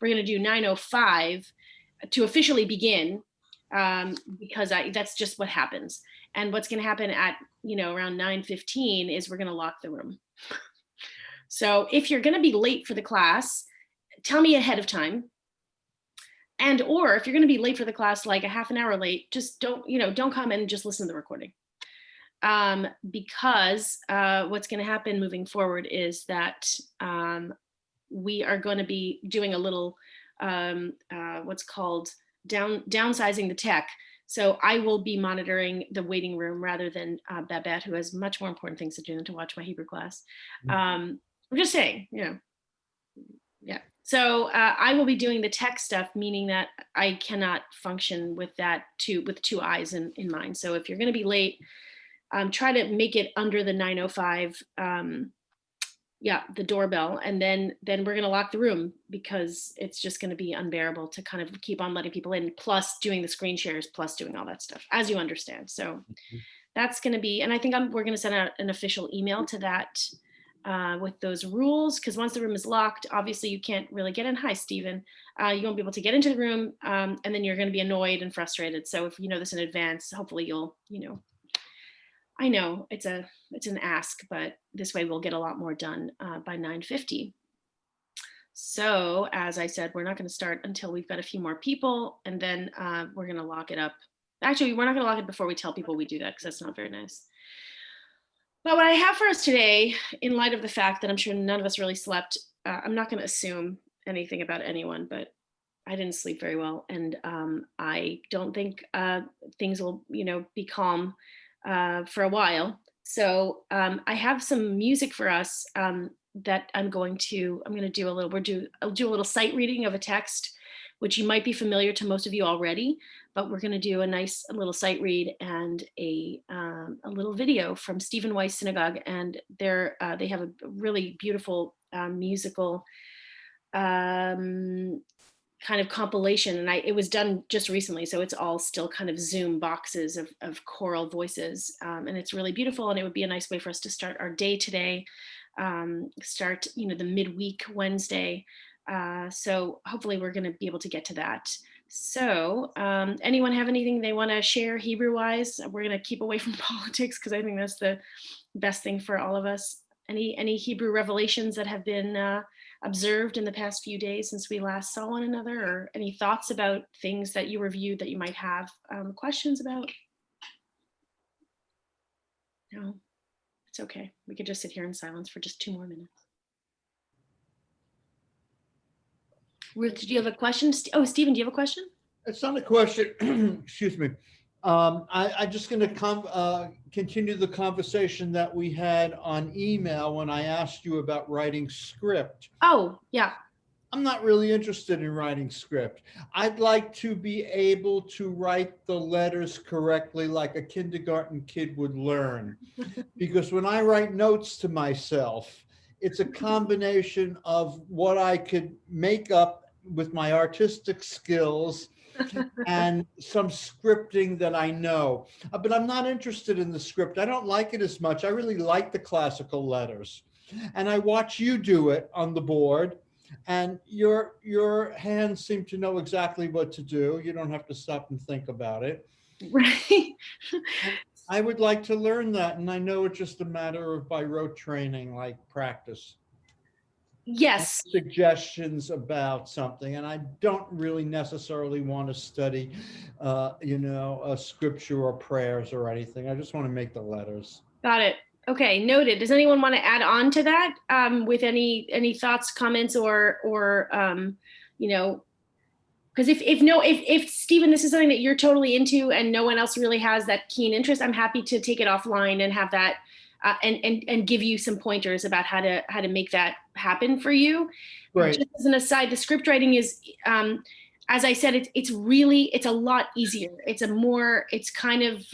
we're going to do 9:05 to officially begin, because that's just what happens. And what's going to happen at, around 9:15 is we're going to lock the room. So if you're going to be late for the class, tell me ahead of time. And, or if you're going to be late for the class, like a half an hour late, just don't come and just listen to the recording. Because what's going to happen moving forward is that we are going to be doing a little, what's called downsizing the tech. So I will be monitoring the waiting room rather than Babette, who has much more important things to do than to watch my Hebrew class. I'm just saying, yeah. So I will be doing the tech stuff, meaning that I cannot function with that with two eyes in mind. So if you're going to be late, try to make it under the 9:05, the doorbell, and then we're going to lock the room, because it's just going to be unbearable to kind of keep on letting people in, plus doing the screen shares, plus doing all that stuff, as you understand. So that's going to be, and I think we're going to send out an official email to that with those rules, because once the room is locked, obviously you can't really get in. Hi, Stephen. You won't be able to get into the room, and then you're going to be annoyed and frustrated. So if you know this in advance, hopefully you'll, I know it's an ask, but this way we'll get a lot more done by 9:50. So as I said, we're not going to start until we've got a few more people, and then we're going to lock it up. Actually, we're not going to lock it before we tell people we do that, because that's not very nice. But what I have for us today, in light of the fact that I'm sure none of us really slept, I'm not going to assume anything about anyone, but I didn't sleep very well, and I don't think things will, be calm for a while. So I have some music for us that I'll do a little sight reading of a text, which you might be familiar to most of you already, but we're going to do a nice little sight read and a little video from Stephen Weiss Synagogue, and they have a really beautiful musical kind of compilation, and it was done just recently, so it's all still kind of Zoom boxes of choral voices, and it's really beautiful, and it would be a nice way for us to start our day today, start the midweek Wednesday. So hopefully we're going to be able to get to that. So anyone have anything they want to share Hebrew wise? We're going to keep away from politics, because I think that's the best thing for all of us. Any Hebrew revelations that have been observed in the past few days since we last saw one another, or any thoughts about things that you reviewed that you might have questions about? No, it's okay. We could just sit here in silence for just 2 more minutes. Ruth, do you have a question? Oh, Stephen, do you have a question? It's not a question. Excuse me. I'm just going to continue the conversation that we had on email when I asked you about writing script. Oh, yeah. I'm not really interested in writing script. I'd like to be able to write the letters correctly like a kindergarten kid would learn. Because when I write notes to myself, it's a combination of what I could make up with my artistic skills and some scripting that I know. But I'm not interested in the script. I don't like it as much. I really like the classical letters. And I watch you do it on the board, and your hands seem to know exactly what to do. You don't have to stop and think about it. Right. I would like to learn that, and I know it's just a matter of by rote training, like practice. Yes. Suggestions about something, and I don't really necessarily want to study, a scripture or prayers or anything. I just want to make the letters. Got it. Okay, noted. Does anyone want to add on to that with any thoughts, comments, or because if Stephen, this is something that you're totally into and no one else really has that keen interest, I'm happy to take it offline and have that and give you some pointers about how to make that happen for you. Right. Just as an aside, the script writing is, as I said, it's a lot easier. It's kind of,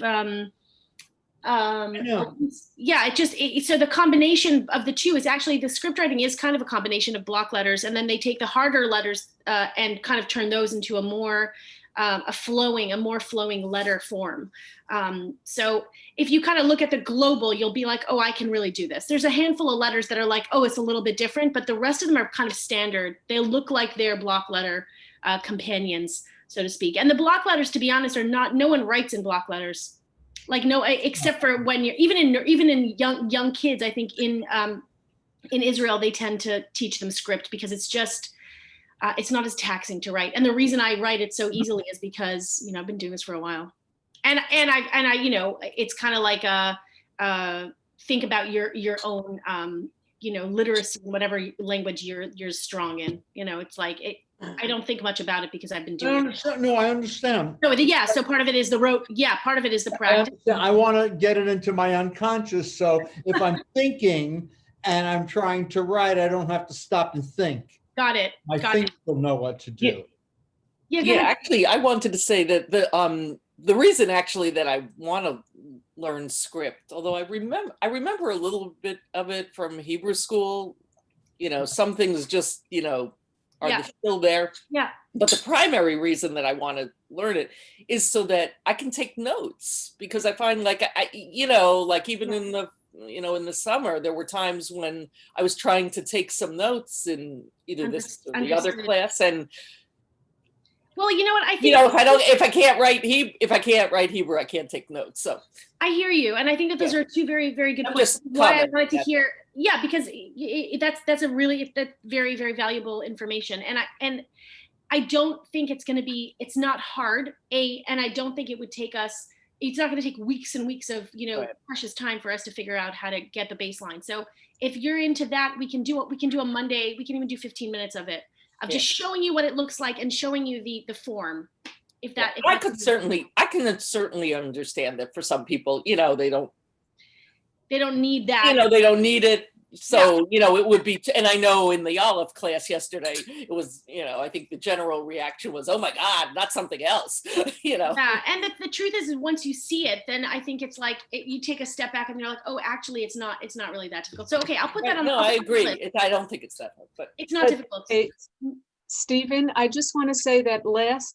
yeah, so the combination of the two is actually, the script writing is kind of a combination of block letters, and then they take the harder letters and kind of turn those into a more a more flowing letter form. So if you kind of look at the global, you'll be like, oh, I can really do this. There's a handful of letters that are like, oh, it's a little bit different, but the rest of them are kind of standard. They look like they're block letter companions, so to speak. And the block letters, to be honest, are not, no one writes in block letters. Like no, except for when you're, even in young kids, I think in Israel, they tend to teach them script because it's just, it's not as taxing to write. And the reason I write it so easily is because, you know, I've been doing this for a while. And I, you know, it's kind of like think about your own, you know, literacy, whatever language you're strong in. You know, it's like I don't think much about it because I've been doing it. No, I understand. So yeah, so part of it is the rote. Yeah, part of it is the practice. I want to get it into my unconscious. So if I'm thinking and I'm trying to write, I don't have to stop and think. Got it. My fingers will know what to do. Yeah, actually, I wanted to say that the reason actually that I want to learn script, although I remember a little bit of it from Hebrew school, you know, some things just, you know, are still there. Yeah. But the primary reason that I want to learn it is so that I can take notes, because I find like you know, like even in the, you know, in the summer, there were times when I was trying to take some notes in either this or the other class, and well, you know what, I think, you know, if I can't write Hebrew, I can't take notes. So I hear you, and I think that those are two very, very good points. Why I wanted to hear, yeah, because that's a really very, very valuable information, and I don't think it's not hard, and I don't think it would take us. It's not going to take weeks and weeks of, you know, precious time for us to figure out how to get the baseline. So if you're into that, we can do a Monday. We can even do 15 minutes of it, of just showing you what it looks like and showing you the form. If I can certainly understand that for some people, you know, they don't need that. You know, they don't need it. So, you know, it would be, and I know in the Olive class yesterday, it was, you know, I think the general reaction was, oh my God, not something else, you know? Yeah, and the truth is once you see it, then I think it's like, you take a step back and you're like, oh, actually, it's not really that difficult. So, okay, I'll put that on. No, I agree. I don't think it's that hard, but it's not difficult. Stephen, I just want to say that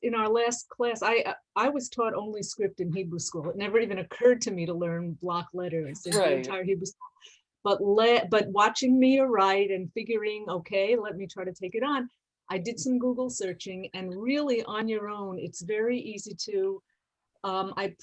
in our last class, I was taught only script in Hebrew school. It never even occurred to me to learn block letters in the entire Hebrew school. But watching Mia write and figuring, okay, let me try to take it on. I did some Google searching, and really on your own, it's very easy to, I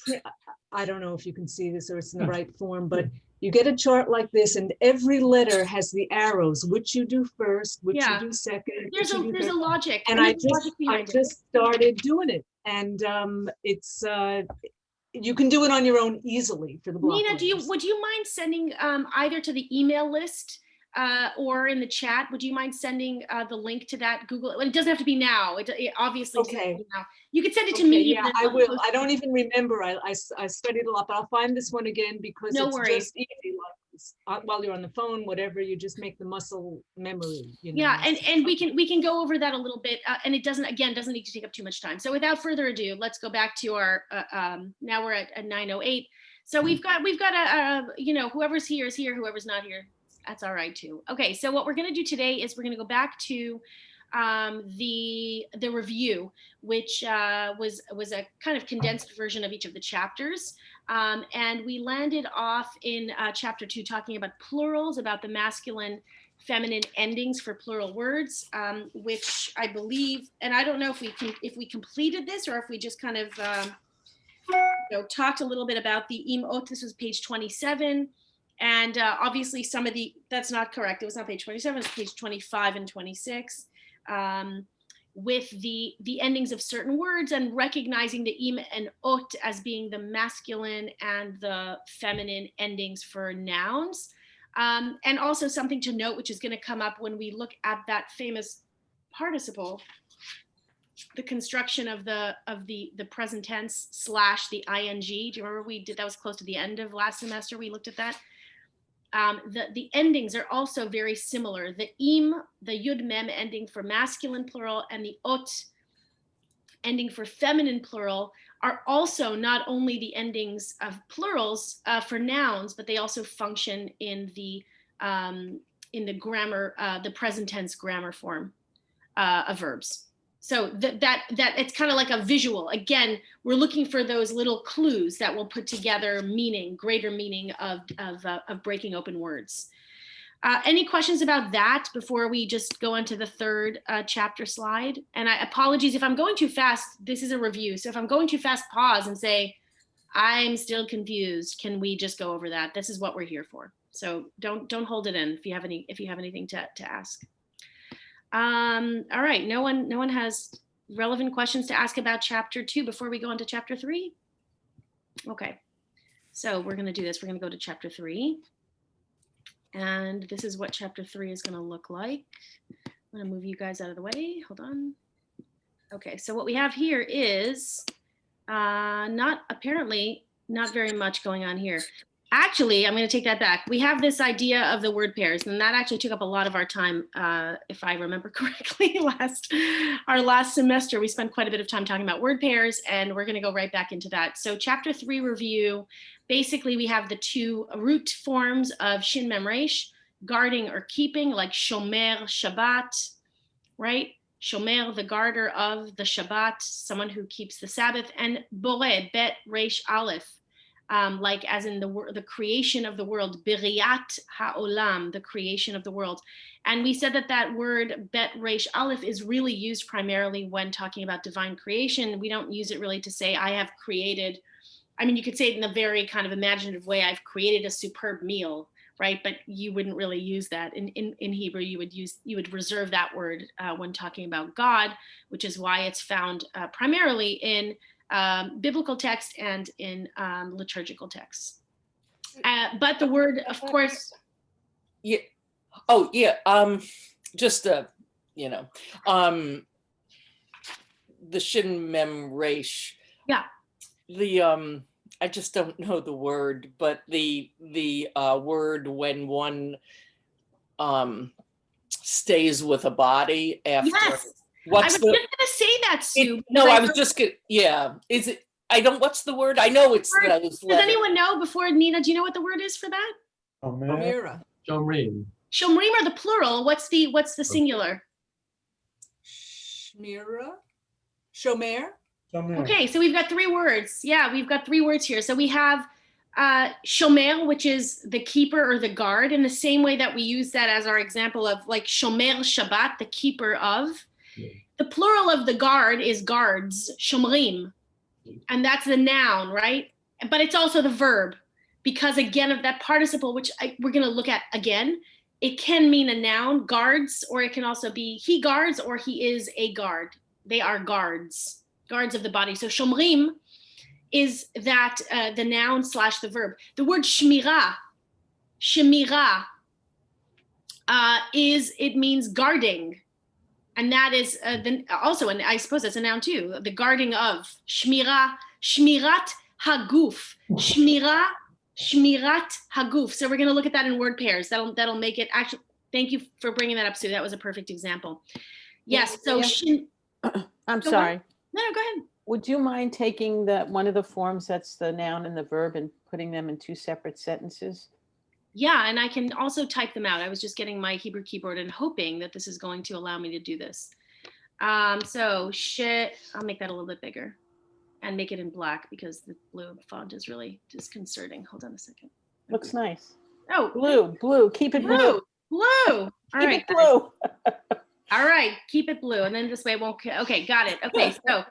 don't know if you can see this or it's in the right form, but you get a chart like this and every letter has the arrows, which you do first, which you do second. There's a logic. And I just started doing it. And it's, you can do it on your own easily for the block. Nina, would you mind sending either to the email list or in the chat? Would you mind sending the link to that Google? It doesn't have to be now. It obviously okay. Now. You could send it to me. Yeah, I will. I don't even remember. I studied a lot, but I'll find this one again because just easy. While you're on the phone, whatever, you just make the muscle memory. You know? Yeah, and we can go over that a little bit, and it doesn't need to take up too much time. So without further ado, let's go back to our. Now we're at 9:08. So we've got a you know, whoever's here is here. Whoever's not here, that's all right too. Okay, so what we're gonna do today is we're gonna go back to the review, which was a kind of condensed version of each of the chapters. And we landed off in chapter 2 talking about plurals, about the masculine, feminine endings for plural words, which I believe, and I don't know if we completed this or if we just kind of talked a little bit about the imot. This was page 27, and obviously some of that's not correct. It was not page 27. It's page 25 and 26. With the endings of certain words and recognizing the im and ot as being the masculine and the feminine endings for nouns. And also something to note, which is going to come up when we look at that famous participle, the construction of the present tense / the ing. Do you remember we did that? Was close to the end of last semester. We looked at that. The endings are also very similar. The im, the yud mem ending for masculine plural, and the ot ending for feminine plural are also not only the endings of plurals for nouns, but they also function in the grammar, the present tense grammar form of verbs. So that it's kind of like a visual. Again, we're looking for those little clues that will put together meaning, greater meaning of breaking open words. Any questions about that before we just go into the third chapter slide? And apologies if I'm going too fast. This is a review. So if I'm going too fast, pause and say, I'm still confused. Can we just go over that? This is what we're here for. So don't hold it in if you have anything to ask. All right, no one has relevant questions to ask about chapter 2 before we go into chapter 3? Okay, so we're gonna do this. We're gonna go to chapter 3. And this is what chapter 3 is gonna look like. I'm gonna move you guys out of the way, hold on. Okay, so what we have here is not very much going on here. Actually, I'm going to take that back. We have this idea of the word pairs, and that actually took up a lot of our time. If I remember correctly, our last semester, we spent quite a bit of time talking about word pairs, and we're going to go right back into that. So chapter 3 review, basically we have the 2 root forms of shin mem resh, guarding or keeping, like shomer Shabbat, right? Shomer, the guarder of the Shabbat, someone who keeps the Sabbath, and boreh, bet resh aleph, like as in the creation of the world, Biriyat ha'olam, the creation of the world. And we said that word bet resh aleph is really used primarily when talking about divine creation. We don't use it really to say, I have created, I mean, you could say it in a very kind of imaginative way, I've created a superb meal, right? But you wouldn't really use that. In Hebrew, you would reserve that word when talking about God, which is why it's found primarily in biblical text and in liturgical texts. But the word, of course. Yeah. Oh, yeah. Just, the shin mem resh. Yeah. I just don't know the word, but the word when one stays with a body after. Yes. What's I was just gonna say that, Sue. I was just gonna, yeah. Is it, what's the word? I know it's Does anyone know before, Nina, do you know what the word is for that? Shomrim. Shomrim are the plural. What's the singular? Shmira. Shomer. Okay, so we've got 3 words. Yeah, we've got 3 words here. So we have shomer, which is the keeper or the guard, in the same way that we use that as our example of like shomer Shabbat, the keeper of. The plural of the guard is guards, shomrim, and that's the noun, right? But it's also the verb, because again, of that participle, which we're going to look at again, it can mean a noun, guards, or it can also be he guards or he is a guard. They are guards of the body. So shomrim is that the noun / the verb. The word shmira it means guarding. And that is also, and I suppose that's a noun too, the guarding of. Shmirat haguf. Shmirat haguf. So we're going to look at that in word pairs. That'll make it actually. Thank you for bringing that up, Sue. That was a perfect example. Yes. So I'm sorry. No, go ahead. Would you mind taking one of the forms that's the noun and the verb and putting them in 2 separate sentences? Yeah, and I can also type them out. I was just getting my Hebrew keyboard and hoping that this is going to allow me to do this. So I'll make that a little bit bigger and make it in black because the blue font is really disconcerting. Hold on a second. Looks nice. Oh, blue. Keep it blue. Blue. All right. Keep it blue. All right, keep it blue, and then this way it won't. Okay, got it. Okay, so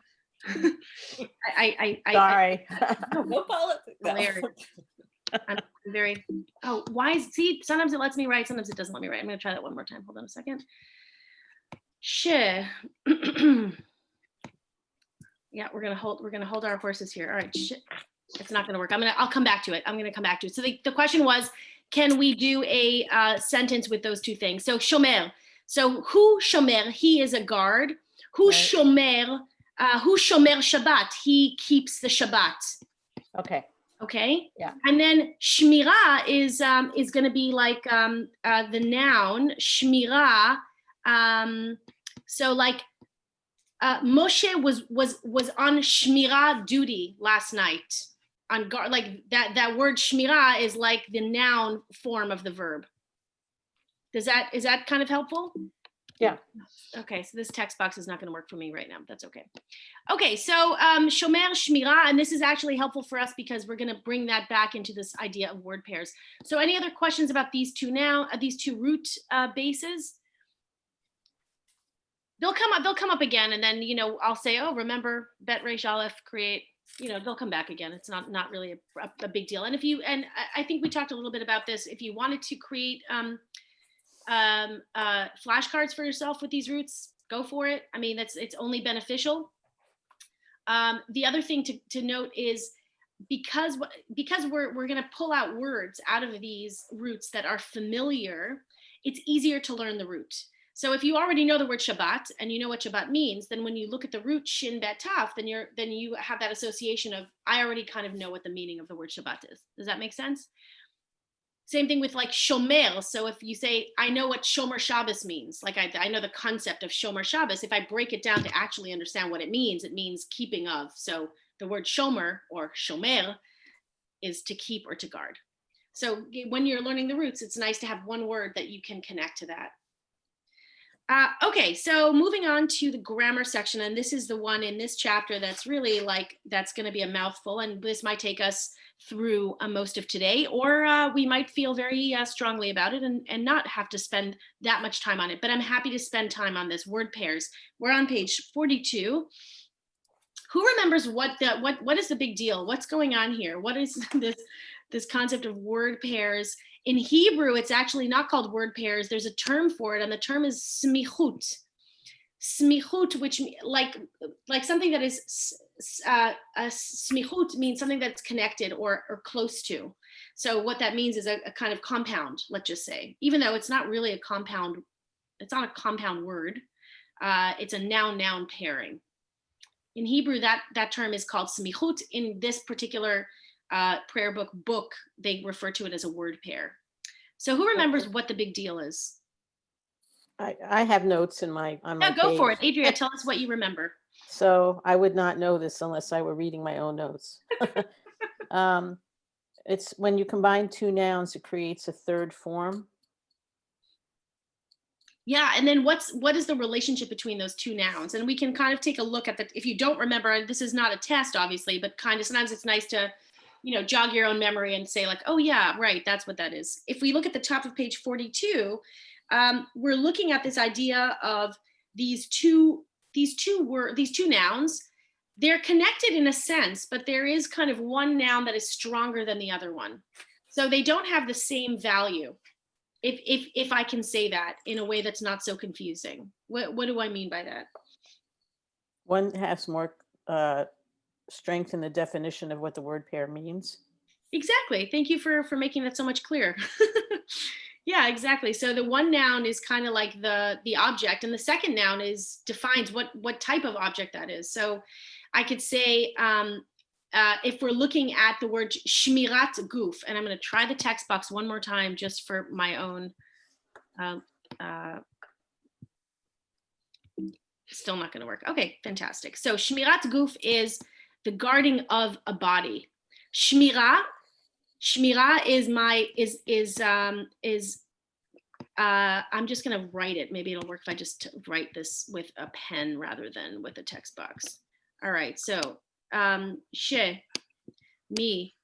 Sorry. No politics. I'm very. Oh, why? See, sometimes it lets me write, sometimes it doesn't let me write. I'm gonna try that one more time. Hold on a second. Yeah, we're gonna hold our horses here. All right, it's not gonna work. I'll come back to it. I'm gonna come back to it. So the question was, can we do a sentence with those 2 things? So shomer. So hu shomer, he is a guard. Hu shomer Shabbat, he keeps the Shabbat. Okay. Yeah. And then shmira is going to be like the noun shmira. So like Moshe was on shmira duty last night on guard. Like that word shmira is like the noun form of the verb. Is that kind of helpful? Yeah. Okay, so this text box is not going to work for me right now. That's okay. Okay, so shomer, shmira, and this is actually helpful for us because we're going to bring that back into this idea of word pairs. So any other questions about these two now, these two root bases? They'll come up again, and then, you know, I'll say, oh, remember bet resh aleph, create, you know, they'll come back again. It's not really a big deal. And if you, and I think we talked a little bit about this, if you wanted to create flashcards for yourself with these roots, go for it. I mean, it's only beneficial. The other thing to note is because we're going to pull out words out of these roots that are familiar, it's easier to learn the root. So if you already know the word Shabbat and you know what Shabbat means, then when you look at the root shin bet taf, then you have that association of, I already kind of know what the meaning of the word Shabbat is. Does that make sense? Same thing with like shomer. So if you say, I know what shomer Shabbos means, like I know the concept of shomer Shabbos, if I break it down to actually understand what it means keeping of. So the word shomer or shomer is to keep or to guard. So when you're learning the roots, it's nice to have one word that you can connect to that. Okay, so moving on to the grammar section, and this is the one in this chapter that's really like, that's going to be a mouthful, and this might take us through most of today, or we might feel very strongly about it and not have to spend that much time on it, but I'm happy to spend time on this, word pairs. We're on page 42. Who remembers what is the big deal? What's going on here? What is this concept of word pairs? In Hebrew, it's actually not called word pairs. There's a term for it, and the term is smichut. Smichut, which like something that is smichut means something that's connected or close to. So what that means is a kind of compound, let's just say, even though it's not really a compound, it's not a compound word. It's a noun-noun pairing. In Hebrew, that term is called smichut. In this particular prayer book, they refer to it as a word pair. So who remembers what the big deal is? I have notes on my Go for it. page. Adria, tell us what you remember. So I would not know this unless I were reading my own notes. It's when you combine two nouns, it creates a third form. Yeah, and then what is the relationship between those two nouns? And we can kind of take a look at if you don't remember, this is not a test, obviously, but kind of sometimes it's nice to, you know, jog your own memory and say like, oh yeah, right, that's what that is. If we look at the top of page 42, we're looking at this idea of these two nouns. They're connected in a sense, but there is kind of one noun that is stronger than the other one. So they don't have the same value. If I can say that in a way that's not so confusing. What do I mean by that? One has more strength in the definition of what the word pair means. Exactly. Thank you for making that so much clearer. Yeah, exactly. So the one noun is kind of like the object, and the second noun defines what type of object that is. So I could say, if we're looking at the word shmirat guf, and I'm going to try the text box one more time just for my own, still not going to work. Okay, fantastic. So shmirat guf is the guarding of a body. Shmira is I'm just going to write it. Maybe it'll work if I just write this with a pen rather than with a text box. All right, so she, me,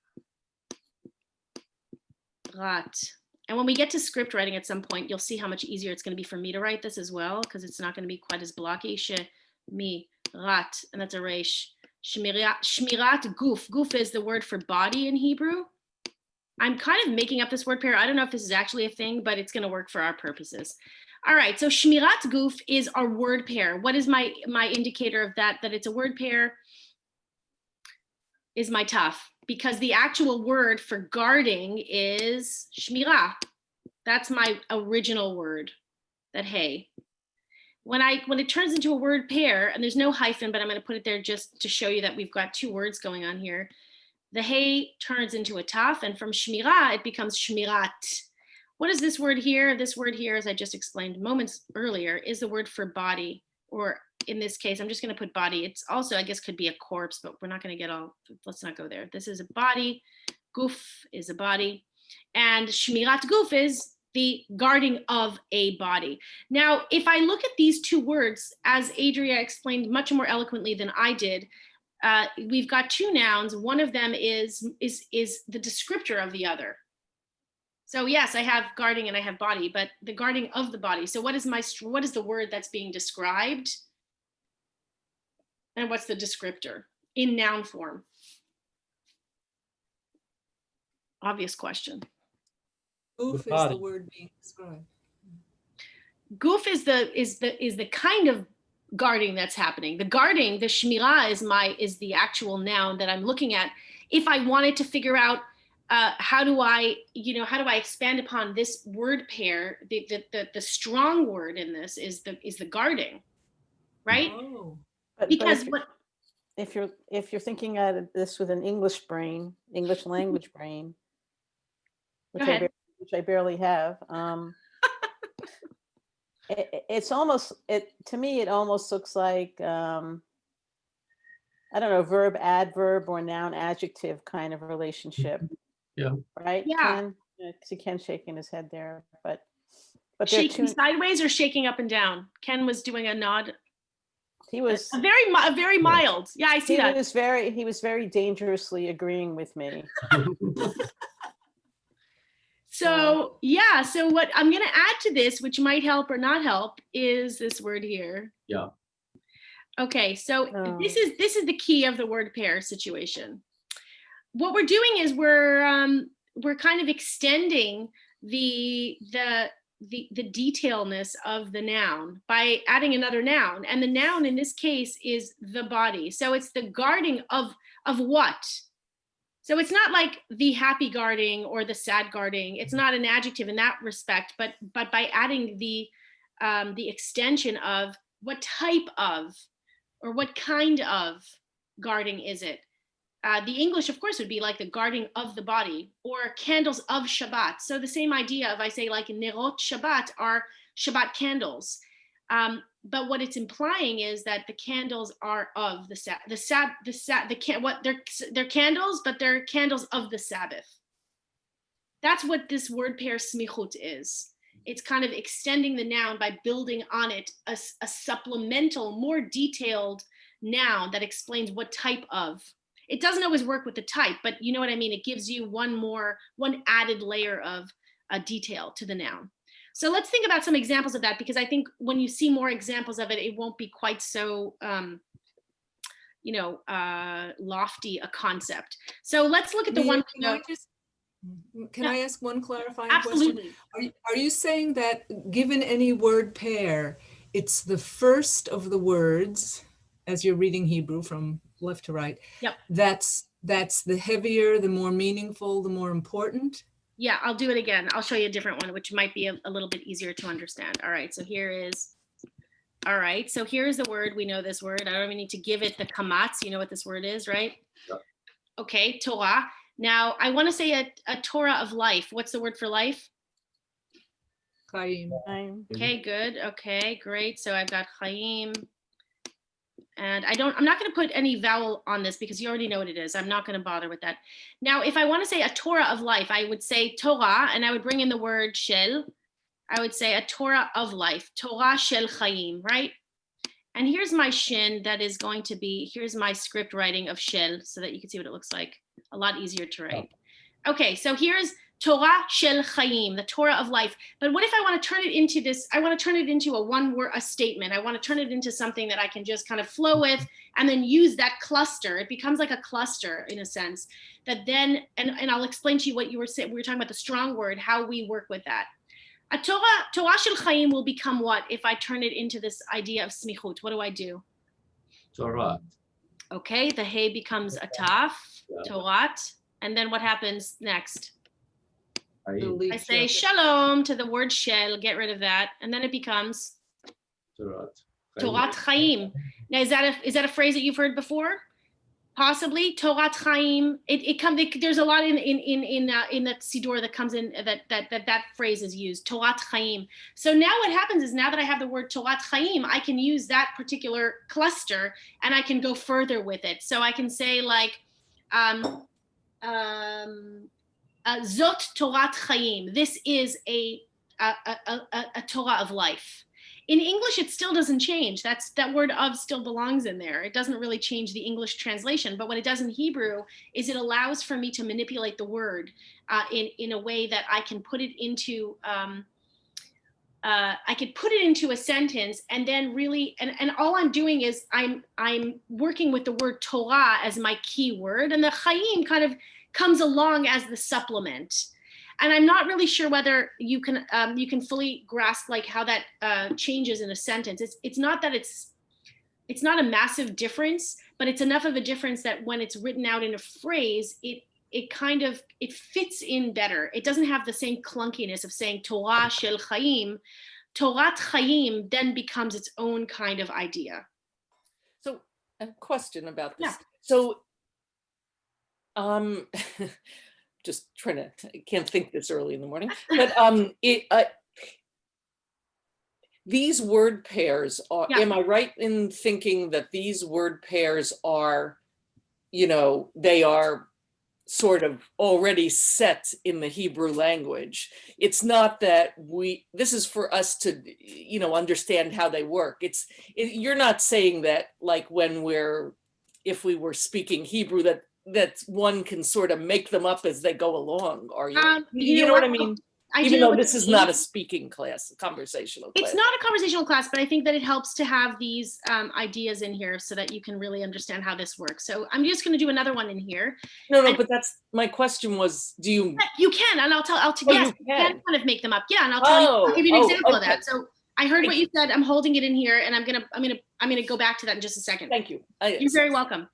rat. And when we get to script writing at some point, you'll see how much easier it's going to be for me to write this as well, because it's not going to be quite as blocky. She, me, rat, and that's a resh. Shmirat guf. Guf is the word for body in Hebrew. I'm kind of making up this word pair. I don't know if this is actually a thing, but it's going to work for our purposes. All right, so shmirat guf is our word pair. What is my indicator of that it's a word pair? Is my taf, because the actual word for guarding is shmirah. That's my original word, that hey. When it turns into a word pair, and there's no hyphen, but I'm going to put it there just to show you that we've got two words going on here. The hey turns into a taf, and from shmirah, it becomes shmirat. What is this word here? This word here, as I just explained moments earlier, is the word for body, or in this case, I'm just going to put body. It's also, I guess, could be a corpse, but we're not going to get let's not go there. This is a body. Guf is a body. And shmirat guf is the guarding of a body. Now, if I look at these two words, as Adria explained much more eloquently than I did, we've got two nouns. One of them is the descriptor of the other. So yes, I have guarding and I have body, but the guarding of the body. So what is the word that's being described? And what's the descriptor in noun form? Obvious question. Oof is the body. word being described. Goof is the kind of guarding that's happening. The guarding, the shmirah is the actual noun that I'm looking at. If I wanted to figure out how do I expand upon this word pair, the strong word in this is the guarding, right? Oh, But Because if you're thinking at this with an English language brain, which Go ahead. I barely have, to me it almost looks like I don't know, verb adverb or noun adjective kind of relationship. Yeah. Right? Yeah. Ken? See Ken shaking his head there, but they're shaking two. sideways or shaking up and down? Ken was doing a nod. He was A very mild. Yeah, I see that. He was very dangerously agreeing with me. So yeah, so what I'm going to add to this, which might help or not help, is this word here. Yeah. Okay, so Oh. this is the key of the word pair situation. What we're doing is we're kind of extending the detailness of the noun by adding another noun, and the noun in this case is the body. So it's the guarding of what? So it's not like the happy guarding or the sad guarding. It's not an adjective in that respect, but by adding the extension of what type of or what kind of guarding is it? The English, of course, would be like the guarding of the body or candles of Shabbat. So the same idea of I say like Nerot Shabbat are Shabbat candles. But what it's implying is that the candles are of they're candles, but they're candles of the Sabbath. That's what this word pair smichut is. It's kind of extending the noun by building on it a supplemental, more detailed noun that explains what type of. It doesn't always work with the type, but you know what I mean? It gives you one added layer of detail to the noun. So let's think about some examples of that, because I think when you see more examples of it, it won't be quite so, lofty a concept. So let's look at the one. Can I ask one clarifying Absolutely. question? Are you saying that given any word pair, it's the first of the words, as you're reading Hebrew from left to right? Yep. That's the heavier, the more meaningful, the more important? Yeah, I'll do it again. I'll show you a different one, which might be a little bit easier to understand. All right, so here's the word. We know this word. I don't even need to give it the kamatz. You know what this word is, right? Yep. Okay, Torah. Now, I want to say a Torah of life. What's the word for life? Chaim. Okay, good. Okay, great. So I've got chaim. And I'm not going to put any vowel on this because you already know what it is. I'm not going to bother with that. Now, if I want to say a Torah of life, I would say Torah, and I would bring in the word shel. I would say a Torah of life, Torah shel chaim, right? And here's my shin that is going to be, here's my script writing of shel so that you can see what it looks like. A lot easier to write. Okay, so here's Torah shel chaim, the Torah of life. But what if I want to turn it into this? I want to turn it into a statement. I want to turn it into something that I can just kind of flow with and then use that cluster. It becomes like a cluster in a sense that then, and I'll explain to you what you were saying. We were talking about the strong word, how we work with that. A Torah shel chaim will become what if I turn it into this idea of smichut? What do I do? Torah. Okay, the hey becomes a taf, Torat. And then what happens next? I say shalom to the word shel, get rid of that, and then it becomes Torat Chaim. Now, is that a phrase that you've heard before? Possibly Torat Chaim. There's a lot in the Siddur that comes in that phrase is used. Torat Chaim. So now what happens is now that I have the word Torat Chaim, I can use that particular cluster and I can go further with it. So I can say like, Zot Torat Chaim. This is a a Torah of life. In English, it still doesn't change. That word of still belongs in there. It doesn't really change the English translation. But what it does in Hebrew is it allows for me to manipulate the word in a way that I can put it into a sentence, and then really, and all I'm doing is I'm working with the word Torah as my key word, and the Chaim kind of comes along as the supplement. And I'm not really sure whether you can fully grasp like how that changes in a sentence. It's not that it's not a massive difference, but it's enough of a difference that when it's written out in a phrase, it kind of fits in better. It doesn't have the same clunkiness of saying Torah shel Chaim. Torat Chaim then becomes its own kind of idea. So a question about this. Yeah. So just trying to, I can't think this early in the morning, but these word pairs are, Yeah. am I right in thinking that these word pairs are, they are sort of already set in the Hebrew language? It's not that this is for us to, understand how they work. You're not saying that like if we were speaking Hebrew, that one can sort of make them up as they go along, are you? You know what I mean? Even though this is not a speaking class, a conversational class. It's not a conversational class, but I think that it helps to have these ideas in here so that you can really understand how this works. So I'm just going to do another one in here. No, but that's my question was, do you? You can, and I'll yes, you can kind of make them up. Yeah, and I'll give you an example of that. So I heard what you said. I'm holding it in here, and I'm gonna go back to that in just a second. Thank you. You're very welcome.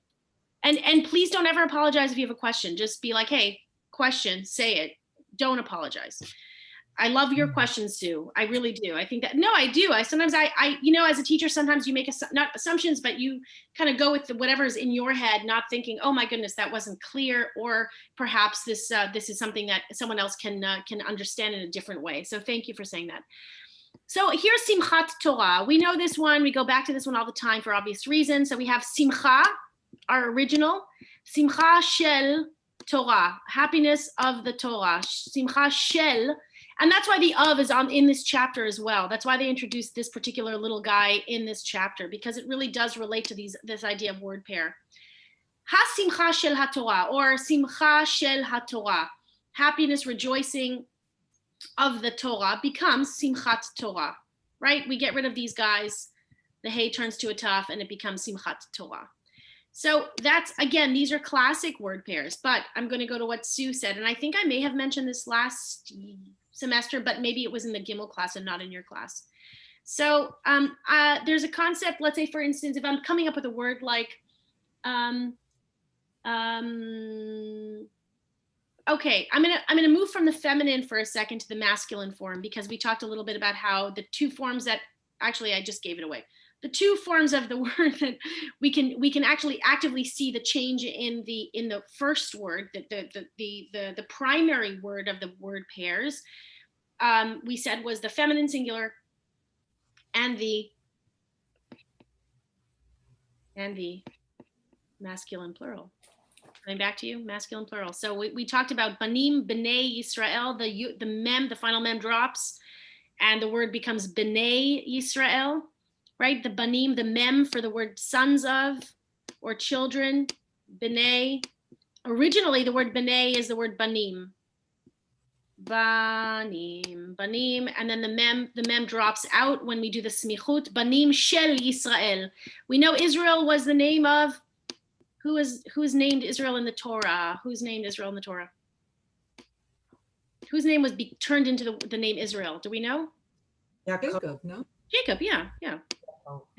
And please don't ever apologize if you have a question. Just be like, hey, question, say it. Don't apologize. I love your questions, Sue. I really do. I think that, no, I do. Sometimes as a teacher, sometimes you make not assumptions, but you kind of go with whatever's in your head, not thinking, oh my goodness, that wasn't clear, or perhaps this is something that someone else can understand in a different way. So thank you for saying that. So here's Simchat Torah. We know this one. We go back to this one all the time for obvious reasons. So we have Simcha, our original, Simcha Shel Torah, happiness of the Torah, Simcha Shel. And that's why the of is in this chapter as well. That's why they introduced this particular little guy in this chapter, because it really does relate to this idea of word pair. Ha-simcha shel ha-Torah, or simcha shel ha-Torah, happiness, rejoicing of the Torah, becomes simchat Torah, right? We get rid of these guys, the hey turns to a taf, and it becomes simchat Torah. So that's, again, these are classic word pairs, but I'm going to go to what Sue said. And I think I may have mentioned this last semester, but maybe it was in the Gimel class and not in your class. So there's a concept, let's say, for instance, if I'm coming up with a word like, okay, I'm gonna move from the feminine for a second to the masculine form, because we talked a little bit about how the two forms that, actually, I just gave it away. The two forms of the word that we can actually actively see the change in the first word, the primary word of the word pairs, we said was the feminine singular and the masculine plural. Coming back to you, masculine plural. So we talked about banim, b'nai Yisrael, the mem, the final mem drops, and the word becomes b'nai Yisrael. Right, the banim, the mem for the word sons of or children, b'nai. Originally, the word b'nai is the word banim. Banim, and then the mem drops out when we do the smichut. Banim shel Yisrael. We know Israel was the name of, who's named Israel in the Torah? Who's named Israel in the Torah? Whose name was turned into the name Israel? Do we know? Jacob, no? Jacob, yeah.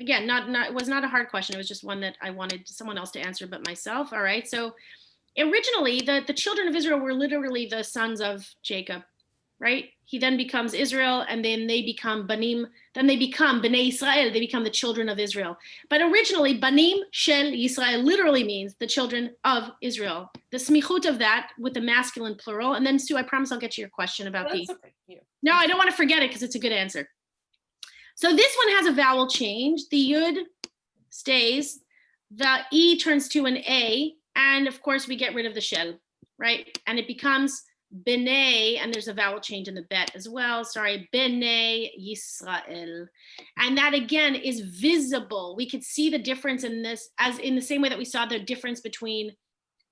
Again, it was not a hard question. It was just one that I wanted someone else to answer but myself. All right. So originally, the children of Israel were literally the sons of Jacob, right? He then becomes Israel, and then they become Banim. Then they become Bnei Israel. They become the children of Israel. But originally, Banim Shel Yisrael literally means the children of Israel. The smichut of that with the masculine plural. And then, Sue, I promise I'll get you your question about the. Okay. Yeah. No, I don't want to forget it because it's a good answer. So this one has a vowel change. The yud stays, the e turns to an a, and of course we get rid of the shel, right? And it becomes B'nai, and there's a vowel change in the bet as well. Sorry, B'nai Yisrael. And that again is visible. We could see the difference in this, as in the same way that we saw the difference between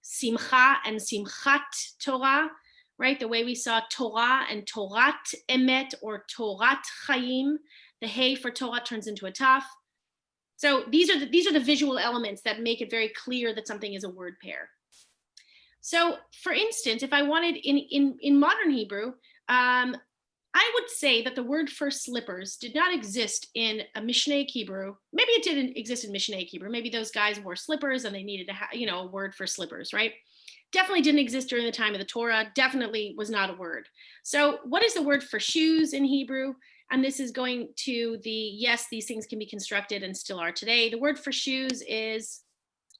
Simcha and Simchat Torah, right? The way we saw Torah and Torat Emet or Torat Chaim. The hey for Torah turns into a taf. So these are the visual elements that make it very clear that something is a word pair. So for instance, if I wanted in modern Hebrew, I would say that the word for slippers did not exist in a Mishnaic Hebrew. Maybe it didn't exist in Mishnaic Hebrew. Maybe those guys wore slippers and they needed to have, a word for slippers, right? Definitely didn't exist during the time of the Torah. Definitely was not a word. So what is the word for shoes in Hebrew? And this is going to yes, these things can be constructed and still are today. The word for shoes is,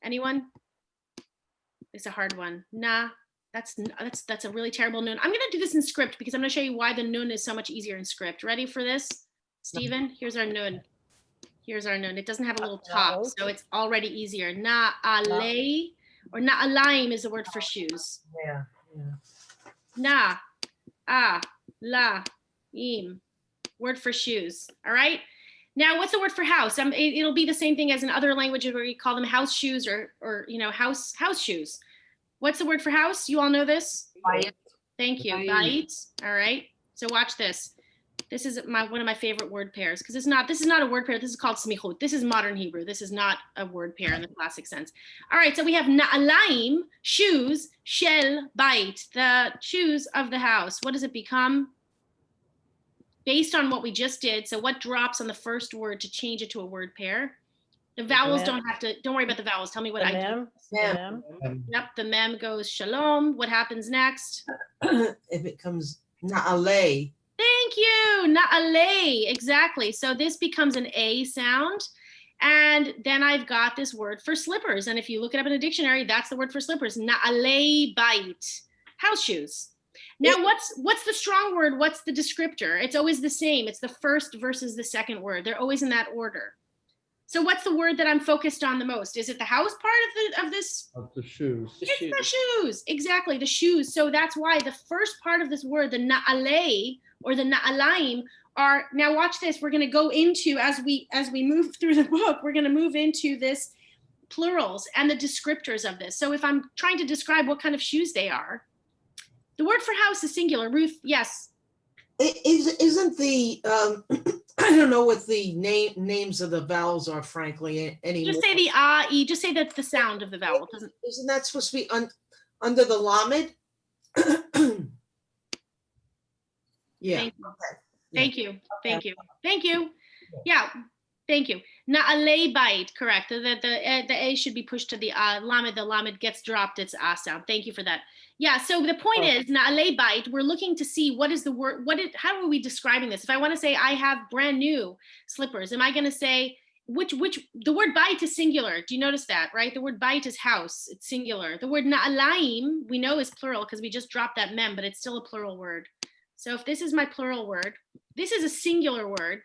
anyone? It's a hard one. Nah, that's a really terrible nun. I'm gonna do this in script because I'm gonna show you why the nun is so much easier in script. Ready for this? Stephen, here's our nun. Here's our nun. It doesn't have a little top, so it's already easier. Na'alei or na'alaim is the word for shoes. Yeah. Na, la, im. Word for shoes. All right. Now, what's the word for house? It'll be the same thing as in other languages where we call them house shoes or house shoes. What's the word for house? You all know this? Bayit. Thank you. Bayit. All right. So watch this. This is one of my favorite word pairs because this is not a word pair. This is called smichut. This is modern Hebrew. This is not a word pair in the classic sense. All right. So we have na'alaim, shoes, shel bayit, the shoes of the house. What does it become? Based on what we just did, so what drops on the first word to change it to a word pair? The vowels don't worry about the vowels. Tell me what I do. Mem. Yep, the mem goes shalom. What happens next? If it comes na'alei. Thank you, na'alei, exactly. So this becomes an A sound. And then I've got this word for slippers. And if you look it up in a dictionary, that's the word for slippers, na'alei bait, house shoes. Now, what's the strong word? What's the descriptor? It's always the same. It's the first versus the second word. They're always in that order. So what's the word that I'm focused on the most? Is it the house part of this? Of the shoes. It's the shoes. Exactly, the shoes. So that's why the first part of this word, the na'alei or the na'alaim, are, now watch this. We're going to go into, as we move through the book, we're going to move into this plurals and the descriptors of this. So if I'm trying to describe what kind of shoes they are, the word for house is singular. Ruth, yes. Isn't the I don't know what the names of the vowels are, frankly, anymore. Just say the e. Just say that's the sound of the vowel. Isn't that supposed to be under the lamed? Yeah. Thank you. Thank you. Yeah. Thank you. Na'alei bait, correct. The A should be pushed to the lamed. The lamed gets dropped. It's a sound. Thank you for that. Yeah. So the point is na'alei bait. We're looking to see what is the word. How are we describing this? If I want to say I have brand new slippers, am I going to say which the word bait is singular? Do you notice that? Right. The word bait is house. It's singular. The word na'alaim we know is plural because we just dropped that mem, but it's still a plural word. So if this is my plural word, this is a singular word.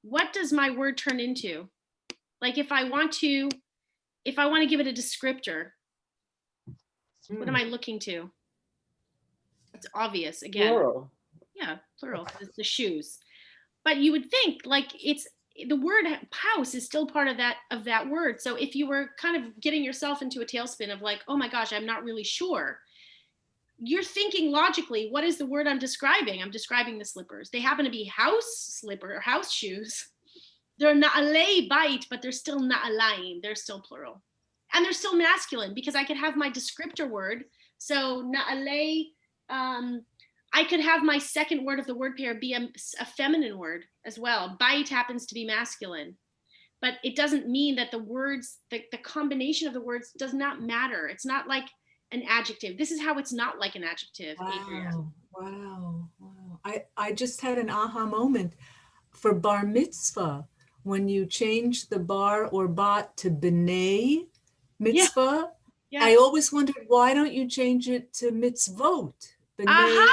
What does my word turn into? Like if I want to give it a descriptor, what am I looking to? It's obvious again. Plural. Yeah, plural, 'cause it's the shoes. But you would think like it's the word house is still part of that word. So if you were kind of getting yourself into a tailspin of like, oh my gosh, I'm not really sure. You're thinking logically, what is the word I'm describing? I'm describing the slippers. They happen to be house slipper or house shoes. They're na'alei bait, but they're still na'alaim. They're still plural. And they're still masculine because I could have my descriptor word. So na'alei, I could have my second word of the word pair be a feminine word as well. Bait happens to be masculine. But it doesn't mean that the words, the combination of the words does not matter. It's not like an adjective. This is how it's not like an adjective. Wow. I just had an aha moment for bar mitzvah. When you change the bar or bat to b'nai mitzvah, Yeah. I always wondered, why don't you change it to mitzvot? B'nai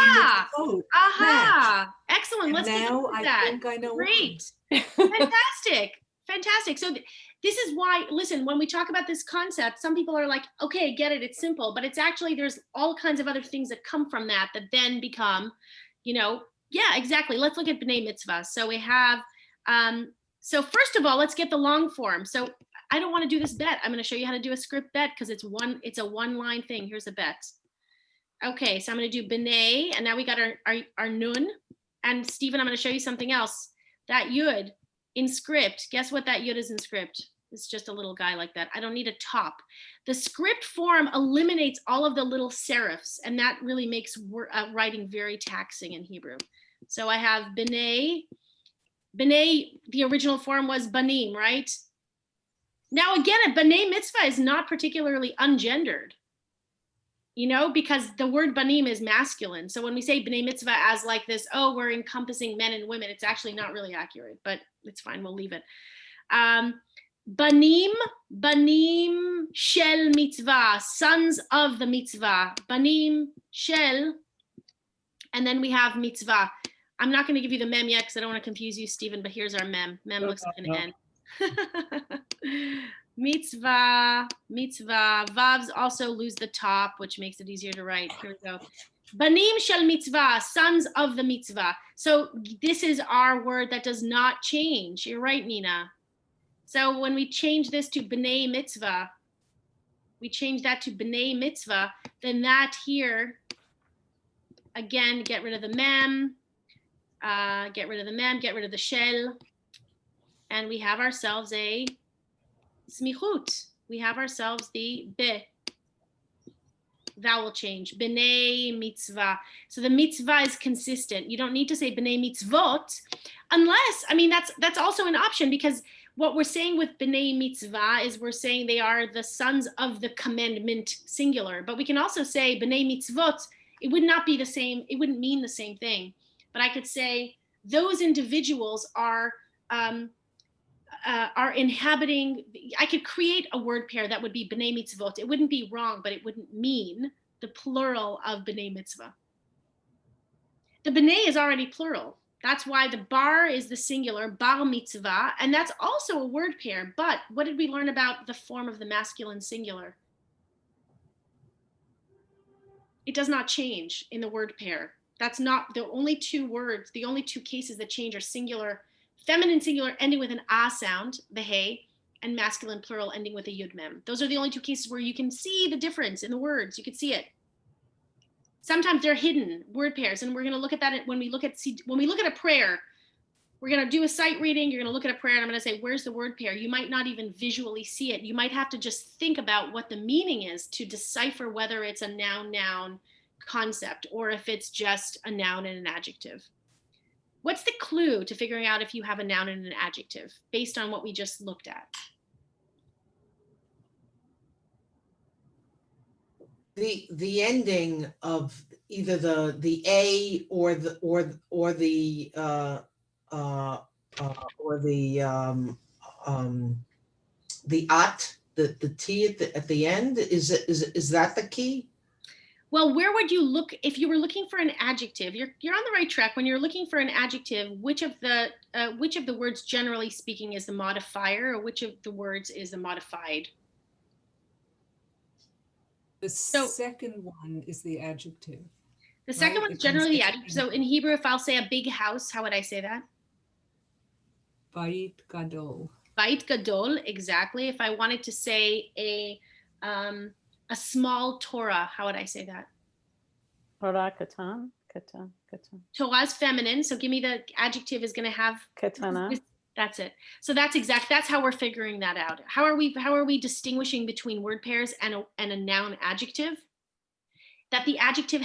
mitzvot. Aha. Excellent. And Let's take a now look at I that. think I know. Great. Fantastic. Fantastic. So this is why, listen, when we talk about this concept, some people are like, okay, get it, it's simple, but it's actually, there's all kinds of other things that come from that then become, yeah, exactly. Let's look at B'nai Mitzvah. So we have, so first of all, let's get the long form. So I don't want to do this bet. I'm going to show you how to do a script bet because it's a one line thing. Here's a bet. Okay, so I'm going to do B'nai, and now we got our nun. And Stephen, I'm going to show you something else. That yud in script, guess what that yud is in script? It's just a little guy like that. I don't need a top. The script form eliminates all of the little serifs, and that really makes writing very taxing in Hebrew. So I have B'nai. B'nai, the original form was Banim, right? Now again, a B'nai mitzvah is not particularly ungendered, because the word Banim is masculine. So when we say B'nai mitzvah as like this, oh, we're encompassing men and women, it's actually not really accurate, but it's fine, we'll leave it. Banim shel mitzvah, sons of the mitzvah. Banim shel, and then we have mitzvah. I'm not going to give you the mem yet because I don't want to confuse you, Stephen, but here's our mem. Mem looks like an N. Mitzvah, vavs also lose the top, which makes it easier to write. Here we go. Banim shel mitzvah, sons of the mitzvah. So this is our word that does not change. You're right, Nina. So when we change this to B'nai mitzvah, then that here, again, get rid of the mem, get rid of the shel, and we have ourselves a smichut. We have ourselves the be. Vowel change. B'nai mitzvah. So the mitzvah is consistent. You don't need to say b'nai mitzvot, unless, that's also an option, because what we're saying with b'nai mitzvah is we're saying they are the sons of the commandment, singular. But we can also say b'nai mitzvot. It would not be the same. It wouldn't mean the same thing. But I could say those individuals are inhabiting. I could create a word pair that would be b'nai mitzvot. It wouldn't be wrong, but it wouldn't mean the plural of b'nai mitzvah. The b'nai is already plural. That's why the bar is the singular, bar mitzvah, and that's also a word pair. But what did we learn about the form of the masculine singular? It does not change in the word pair. That's not the only two words. The only two cases that change are singular, feminine singular ending with an ah sound, the hey, and masculine plural ending with a yud mem. Those are the only two cases where you can see the difference in the words. You can see it. Sometimes they're hidden word pairs, and we're going to look at that when we look at a prayer. We're going to do a sight reading. You're going to look at a prayer, and I'm going to say, where's the word pair? You might not even visually see it. You might have to just think about what the meaning is to decipher whether it's a noun concept or if it's just a noun and an adjective. What's the clue to figuring out if you have a noun and an adjective based on what we just looked at? The ending of either the a or the at, the t at the end, is that the key? Well, where would you look if you were looking for an adjective? You're on the right track. When you're looking for an adjective, which of the words, generally speaking, is the modifier, or which of the words is the modified? The second one is the adjective. The second Right, one's it comes generally the next adjective. So in Hebrew, if I'll say a big house, how would I say that? Bayit gadol. Bait gadol, exactly. If I wanted to say a small Torah, how would I say that? Torah katan. Torah's feminine, so give me the adjective is going to have Katana. That's it. So that's how we're figuring that out. How are we distinguishing between word pairs and a noun adjective? That the adjective,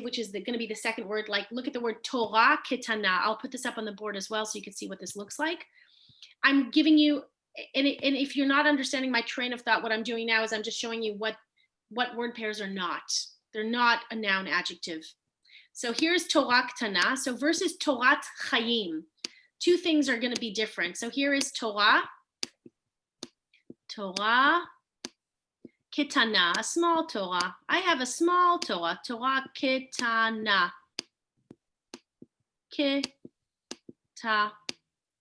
which is going to be the second word, like look at the word Torah ketana. I'll put this up on the board as well so you can see what this looks like. I'm giving you, and if you're not understanding my train of thought, what I'm doing now is I'm just showing you what word pairs are not. They're not a noun adjective. So here's Torah ketana. So versus Torat chayim. Two things are going to be different. So here is Torah ketana, a small Torah. I have a small Torah, Torah ketana.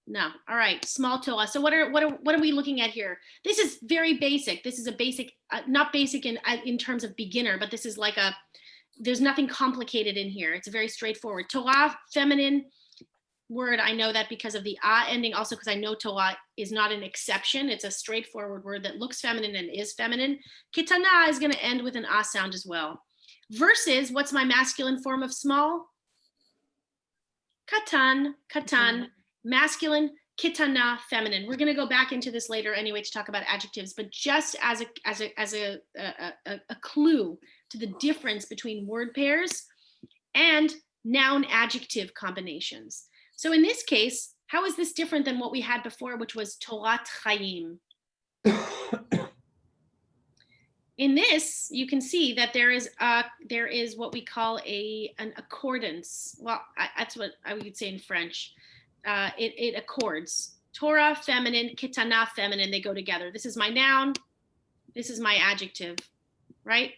No. All right. Small Torah. So what are we looking at here? This is very basic. This is a basic, not basic in terms of beginner, but this is like there's nothing complicated in here. It's very straightforward. Torah, feminine word. I know that because of the ah ending. Also because I know Torah is not an exception. It's a straightforward word that looks feminine and is feminine. Kitana is going to end with an ah sound as well. Versus, what's my masculine form of small? Katan, katan, masculine, kitana, feminine. We're going to go back into this later anyway to talk about adjectives, but just as a clue to the difference between word pairs and noun adjective combinations. So in this case, how is this different than what we had before, which was Torat Chaim? In this, you can see that there is what we call an accordance. Well, that's what I would say in French. It accords. Torah, feminine, kitana, feminine, they go together. This is my noun. This is my adjective, right?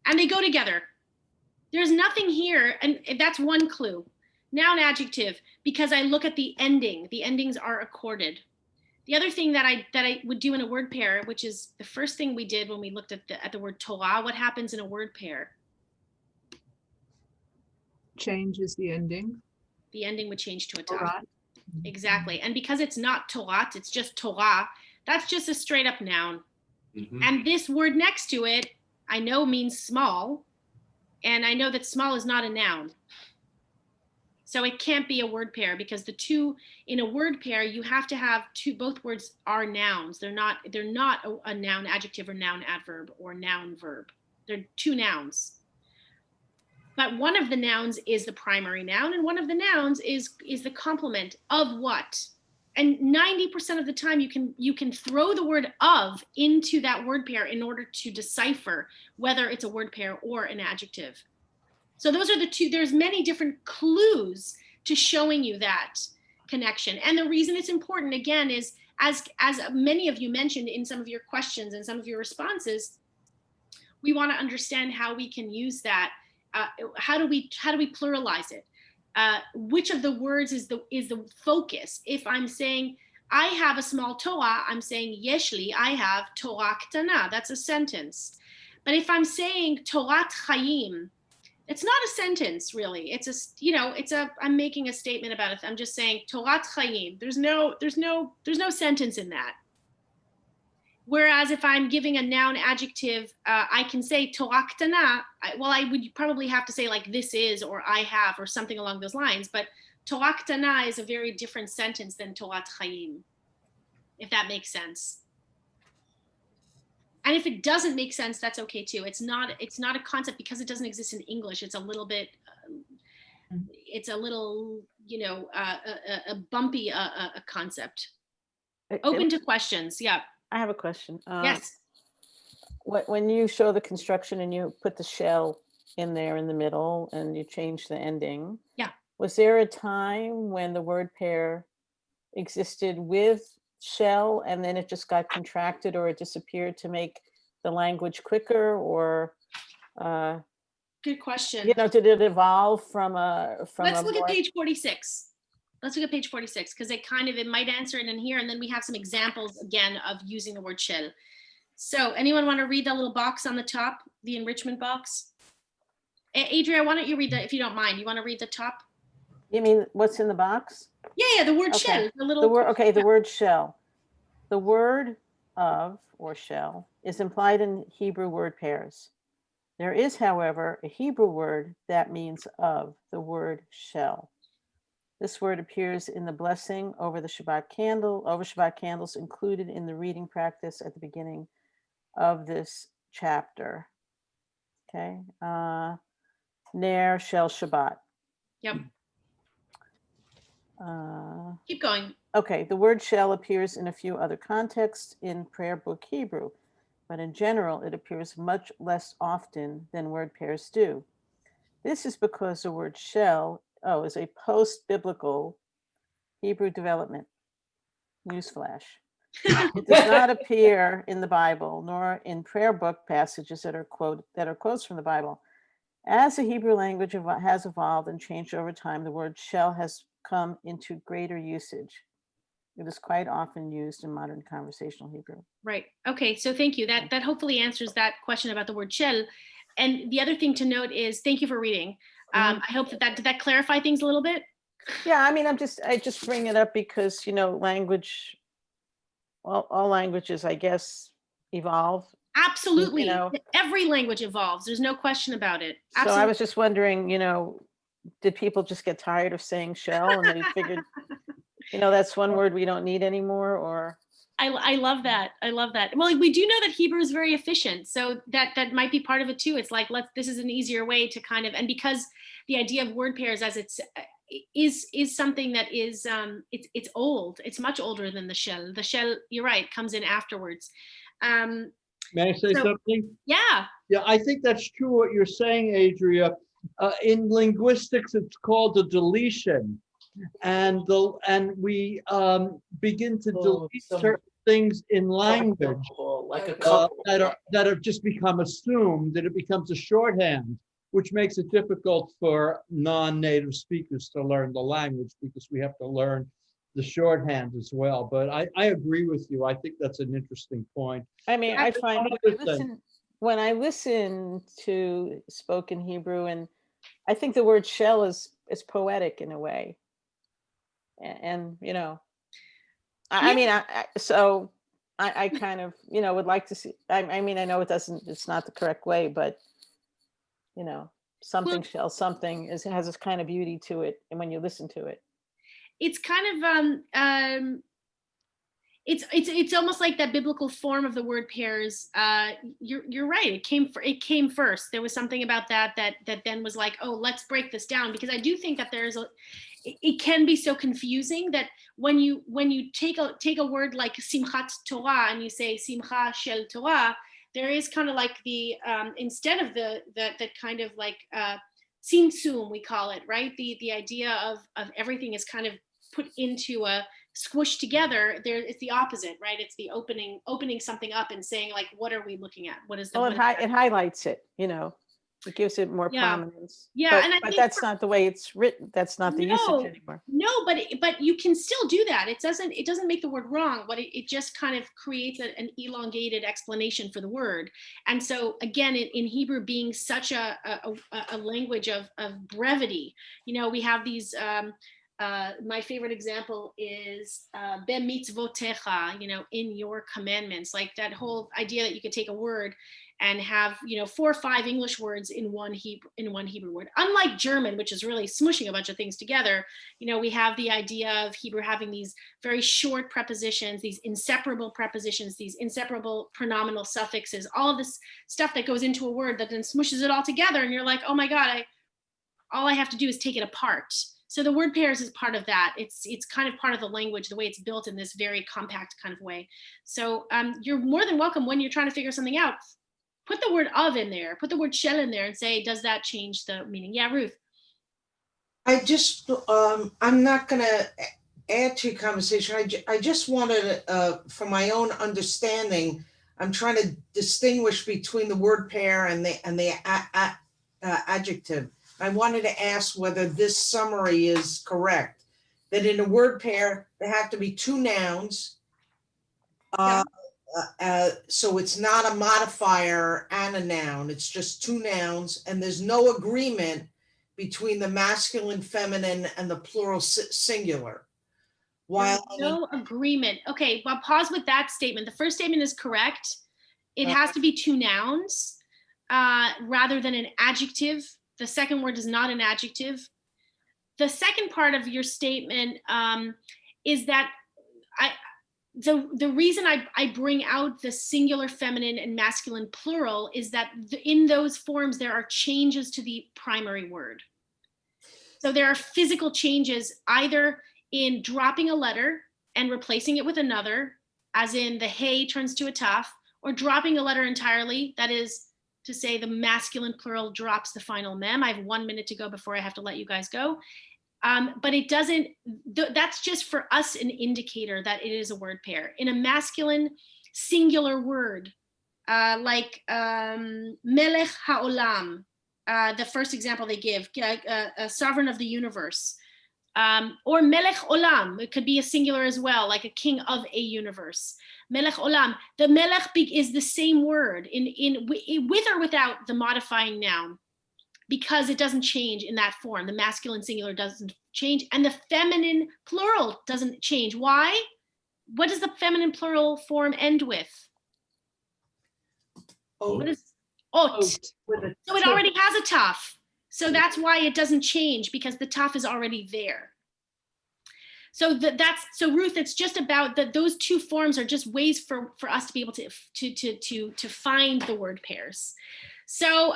And they go together. There's nothing here, and that's one clue. Noun, adjective, because I look at the ending. The endings are accorded. The other thing that I would do in a word pair, which is the first thing we did when we looked at the word Torah, what happens in a word pair? Changes the ending. The ending would change to a taf. Torah. Exactly. And because it's not Torat, it's just Torah, that's just a straight up noun. And this word next to it, I know means small, and I know that small is not a noun. So it can't be a word pair because the two in a word pair, you have to have both words are nouns. They're not a noun adjective or noun adverb or noun verb. They're two nouns. But one of the nouns is the primary noun and one of the nouns is the complement of what? And 90% of the time you can throw the word of into that word pair in order to decipher whether it's a word pair or an adjective. So those are the two. There's many different clues to showing you that connection. And the reason it's important, again, is as many of you mentioned in some of your questions and some of your responses, we want to understand how we can use that. How do we pluralize it? Which of the words is the focus? If I'm saying I have a small Torah, I'm saying yeshli, I have Torah ktana. That's a sentence. But if I'm saying Torat Chaim, it's not a sentence really. I'm making a statement about it. I'm just saying Torat Chaim. There's no sentence in that. Whereas if I'm giving a noun adjective, I can say Torah ktana. I would probably have to say like this is or I have or something along those lines. But Torah ktana is a very different sentence than Torat Chaim, if that makes sense. And if it doesn't make sense, that's okay too. It's not a concept because it doesn't exist in English. It's a little bit, a bumpy concept. Open to questions. Yeah. I have a question. Yes. When you show the construction and you put the shell in there in the middle and you change the ending. Yeah. Was there a time when the word pair existed with shell and then it just got contracted or it disappeared to make the language quicker, or good question. Did it evolve from Let's look at page 46. Let's look at page 46 because it might answer it in here, and then we have some examples again of using the word shell. So anyone want to read the little box on the top, the enrichment box? Adria, why don't you read that if you don't mind? You want to read the top? You mean what's in the box? Yeah, the word shell. The word shell. The word of or shell is implied in Hebrew word pairs. There is, however, a Hebrew word that means of, the word shell. This word appears in the blessing over Shabbat candles included in the reading practice at the beginning of this chapter. Okay. Ner shel Shabbat. Yep. Keep going. Okay, the word shell appears in a few other contexts in prayer book Hebrew, but in general, it appears much less often than word pairs do. This is because the word shell is a post-biblical Hebrew development. Newsflash. It does not appear in the Bible, nor in prayer book passages that are quotes from the Bible. As the Hebrew language has evolved and changed over time, the word shall has come into greater usage. It is quite often used in modern conversational Hebrew. Right. Okay. So thank you. That hopefully answers that question about the word shel. And the other thing to note is, thank you for reading. I hope did that clarify things a little bit? Yeah, I mean, I just bring it up because, language, all languages, I guess, evolve. Absolutely. know. Every language evolves. There's no question about it. So I Absolutely. was just wondering, did people just get tired of saying shell and they figured, that's one word we don't need anymore, or? I love that. I love that. Well, we do know that Hebrew is very efficient, so that might be part of it too. It's like, this is an easier way to kind of, and because the idea of word pairs as is something that is it's old. It's much older than the shell. The shell, you're right, comes in afterwards. May I say something? Yeah. Yeah, I think that's true what you're saying, Adria. In linguistics, it's called a deletion. And we begin to delete certain things in language Like a couple. that have just become assumed, that it becomes a shorthand, which makes it difficult for non-native speakers to learn the language because we have to learn the shorthand as well. But I agree with you. I think that's an interesting point. I mean, I find Another thing. when I listen to spoken Hebrew, and I think the word shell is poetic in a way. And I mean, I kind of, would like to see, I mean, I know it's not the correct way, but, something shell, something has this kind of beauty to it. And when you listen to it, it's kind of, it's almost like that biblical form of the word pairs. You're right. It came first. There was something about that then was like, oh, let's break this down, because I do think that it can be so confusing that when you take a word like Simchat Torah and you say Simcha Shel Torah, there is kind of like the instead of the kind of like Tzimtzum, we call it, right? The idea of everything is kind of put into a squished together. There, it's the opposite, right? It's the opening something up and saying, like, what are we looking at? What is the? Well, it highlights it. It gives it more prominence. Yeah, but that's not the way it's written. That's not the usage anymore. No, but you can still do that. It doesn't make the word wrong, but it just kind of creates an elongated explanation for the word. And so again, in Hebrew being such a language of brevity, we have these. My favorite example is b'mitzvotecha, in your commandments, like that whole idea that you could take a word and have 4 or 5 English words in one Hebrew word. Unlike German, which is really smushing a bunch of things together, we have the idea of Hebrew having these very short prepositions, these inseparable prepositions, these inseparable pronominal suffixes, all of this stuff that goes into a word that then smushes it all together, and you're like, oh my God, all I have to do is take it apart. So the word pairs is part of that. It's kind of part of the language, the way it's built in this very compact kind of way. So you're more than welcome, when you're trying to figure something out, put the word of in there, put the word shell in there and say, does that change the meaning? Yeah, Ruth. I just, I'm not going to add to your conversation. I just wanted, for my own understanding, I'm trying to distinguish between the word pair and the adjective. I wanted to ask whether this summary is correct, that in a word pair, there have to be 2 nouns. So it's not a modifier and a noun, it's just 2 nouns, and there's no agreement between the masculine, feminine, and the plural singular. While no agreement. Okay, well, pause with that statement. The first statement is correct. It has to be 2 nouns rather than an adjective. The second word is not an adjective. The second part of your statement is that the reason I bring out the singular feminine and masculine plural is that in those forms, there are changes to the primary word. So there are physical changes either in dropping a letter and replacing it with another, as in the hey turns to a taf, or dropping a letter entirely, that is to say the masculine plural drops the final mem. I have 1 minute to go before I have to let you guys go. But it doesn't, that's just for us an indicator that it is a word pair. In a masculine singular word, like melech haolam, the first example they give, a sovereign of the universe. Or Melech Olam, it could be a singular as well, like a king of a universe. Melech Olam, the Melech is the same word with or without the modifying noun, because it doesn't change in that form. The masculine singular doesn't change, and the feminine plural doesn't change. Why? What does the feminine plural form end with? What is ot? With a So it T. already has a taf. So that's why it doesn't change, because the taf is already there. So so Ruth, it's just about that. Those two forms are just ways for us to be able to find the word pairs. So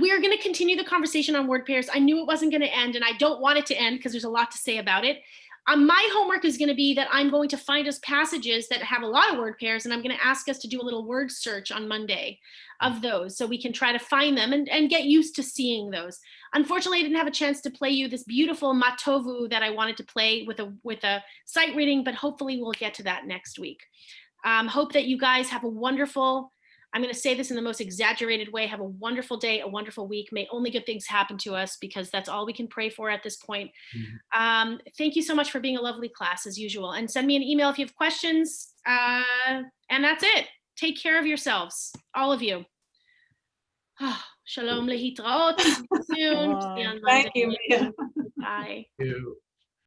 we're going to continue the conversation on word pairs. I knew it wasn't going to end, and I don't want it to end because there's a lot to say about it. My homework is going to be that I'm going to find us passages that have a lot of word pairs, and I'm going to ask us to do a little word search on Monday of those, so we can try to find them and get used to seeing those. Unfortunately, I didn't have a chance to play you this beautiful Matovu that I wanted to play with a sight reading, but hopefully we'll get to that next week. Hope that you guys have a wonderful, I'm going to say this in the most exaggerated way, have a wonderful day, a wonderful week. May only good things happen to us, because that's all we can pray for at this point. Thank you so much for being a lovely class as usual, and send me an email if you have questions. And that's it. Take care of yourselves, all of you. Shalom lehitraot. See you soon. Bye. See you on Thank Monday. you, Mia. Bye. You.